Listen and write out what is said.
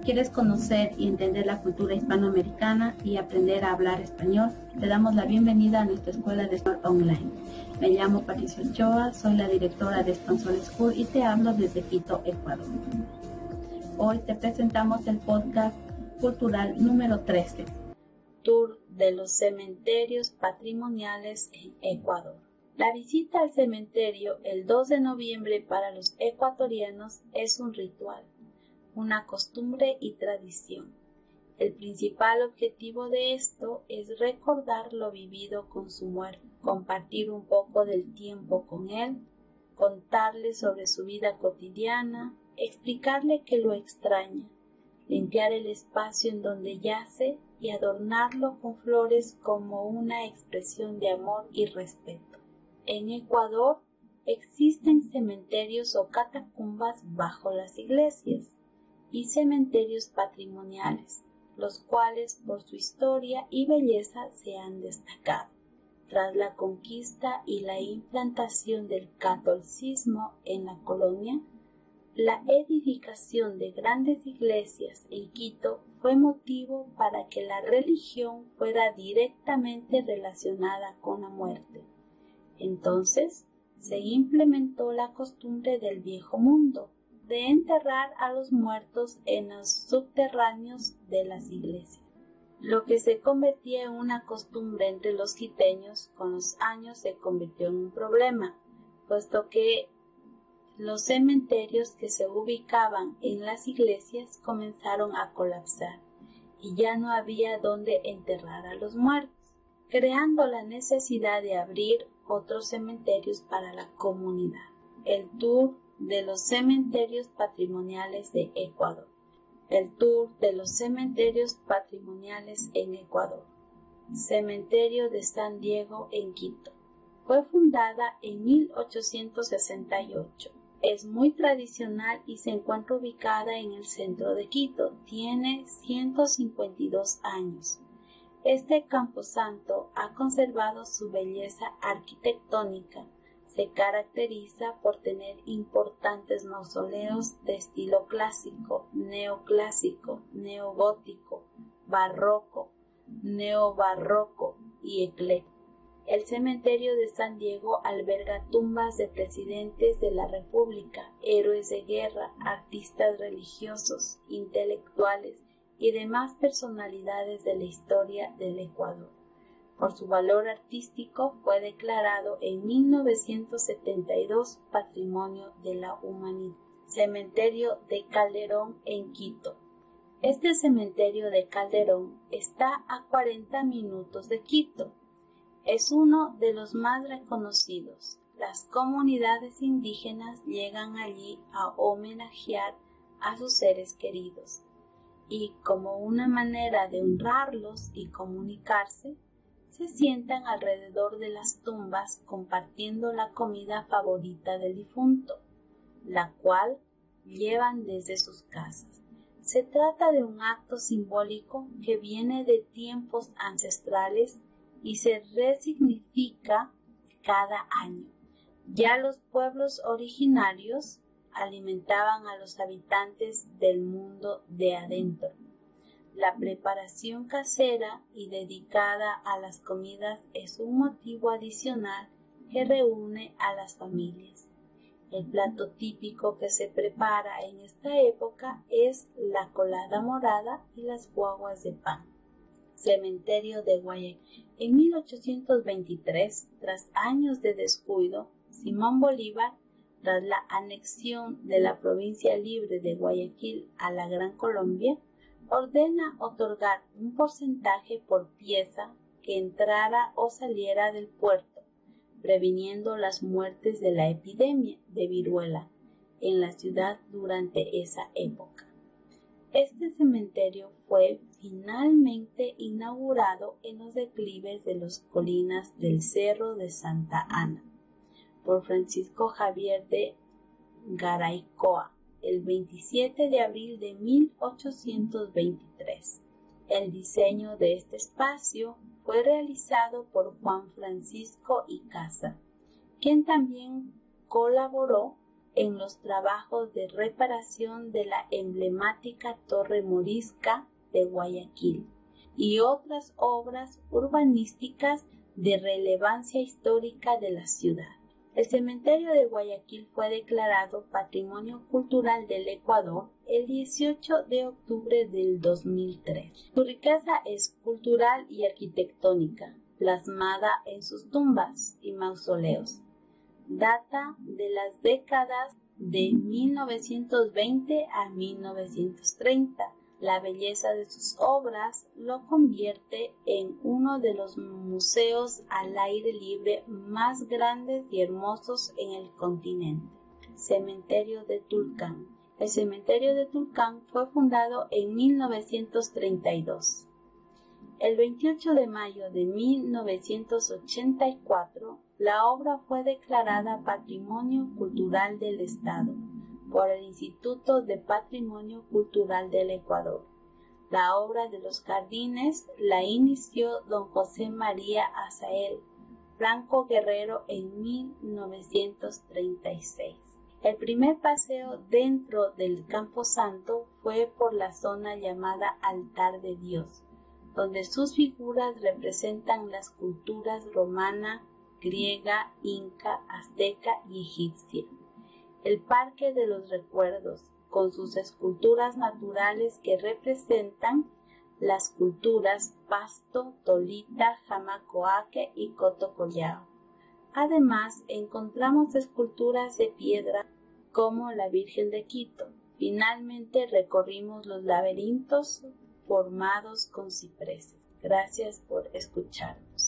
¿Quieres conocer y entender la cultura hispanoamericana y aprender a hablar español? Te damos la bienvenida a nuestra escuela de español online. Me llamo Patricia Ochoa, soy la directora de Expansor School y te hablo desde Quito, Ecuador. Hoy te presentamos el podcast cultural número 13, Tour de los cementerios patrimoniales en Ecuador. La visita al cementerio el 2 de noviembre para los ecuatorianos es un ritual, una costumbre y tradición. El principal objetivo de esto es recordar lo vivido con su muerte, compartir un poco del tiempo con él, contarle sobre su vida cotidiana, explicarle que lo extraña, limpiar el espacio en donde yace y adornarlo con flores como una expresión de amor y respeto. En Ecuador existen cementerios o catacumbas bajo las iglesias y cementerios patrimoniales, los cuales por su historia y belleza se han destacado. Tras la conquista y la implantación del catolicismo en la colonia, la edificación de grandes iglesias en Quito fue motivo para que la religión fuera directamente relacionada con la muerte. Entonces se implementó la costumbre del viejo mundo de enterrar a los muertos en los subterráneos de las iglesias. Lo que se convertía en una costumbre entre los quiteños, con los años se convirtió en un problema, puesto que los cementerios que se ubicaban en las iglesias comenzaron a colapsar y ya no había dónde enterrar a los muertos, creando la necesidad de abrir otros cementerios para la comunidad. El Tour de los cementerios patrimoniales de Ecuador. El Tour de los cementerios patrimoniales en Ecuador. Cementerio de San Diego en Quito. Fue fundada en 1868. Es muy tradicional y se encuentra ubicada en el centro de Quito. Tiene 152 años. Este camposanto ha conservado su belleza arquitectónica. Se caracteriza por tener importantes mausoleos de estilo clásico, neoclásico, neogótico, barroco, neobarroco y ecléctico. El cementerio de San Diego alberga tumbas de presidentes de la República, héroes de guerra, artistas religiosos, intelectuales y demás personalidades de la historia del Ecuador. Por su valor artístico fue declarado en 1972 Patrimonio de la Humanidad. Cementerio de Calderón en Quito. Este cementerio de Calderón está a 40 minutos de Quito. Es uno de los más reconocidos. Las comunidades indígenas llegan allí a homenajear a sus seres queridos y, como una manera de honrarlos y comunicarse, se sientan alrededor de las tumbas compartiendo la comida favorita del difunto, la cual llevan desde sus casas. Se trata de un acto simbólico que viene de tiempos ancestrales y se resignifica cada año. Ya los pueblos originarios alimentaban a los habitantes del mundo de adentro. La preparación casera y dedicada a las comidas es un motivo adicional que reúne a las familias. El plato típico que se prepara en esta época es la colada morada y las guaguas de pan. Cementerio de Guayaquil. En 1823, tras años de descuido, Simón Bolívar, tras la anexión de la provincia libre de Guayaquil a la Gran Colombia, ordena otorgar un porcentaje por pieza que entrara o saliera del puerto, previniendo las muertes de la epidemia de viruela en la ciudad durante esa época. Este cementerio fue finalmente inaugurado en los declives de las colinas del Cerro de Santa Ana por Francisco Javier de Garaycoa el 27 de abril de 1823. El diseño de este espacio fue realizado por Juan Francisco Icaza, quien también colaboró en los trabajos de reparación de la emblemática Torre Morisca de Guayaquil y otras obras urbanísticas de relevancia histórica de la ciudad. El cementerio de Guayaquil fue declarado Patrimonio Cultural del Ecuador el 18 de octubre del 2003. Su riqueza es cultural y arquitectónica, plasmada en sus tumbas y mausoleos. Data de las décadas de 1920 a 1930. La belleza de sus obras lo convierte en uno de los museos al aire libre más grandes y hermosos en el continente. Cementerio de Tulcán. El cementerio de Tulcán fue fundado en 1932. El 28 de mayo de 1984, la obra fue declarada Patrimonio Cultural del Estado por el Instituto de Patrimonio Cultural del Ecuador. La obra de los jardines la inició don José María Azael Franco Guerrero en 1936. El primer paseo dentro del Camposanto fue por la zona llamada Altar de Dios, donde sus figuras representan las culturas romana, griega, inca, azteca y egipcia. El Parque de los Recuerdos, con sus esculturas naturales que representan las culturas Pasto, Tolita, Jamacoaque y Cotocollao. Además, encontramos esculturas de piedra como la Virgen de Quito. Finalmente recorrimos los laberintos formados con cipreses. Gracias por escucharnos.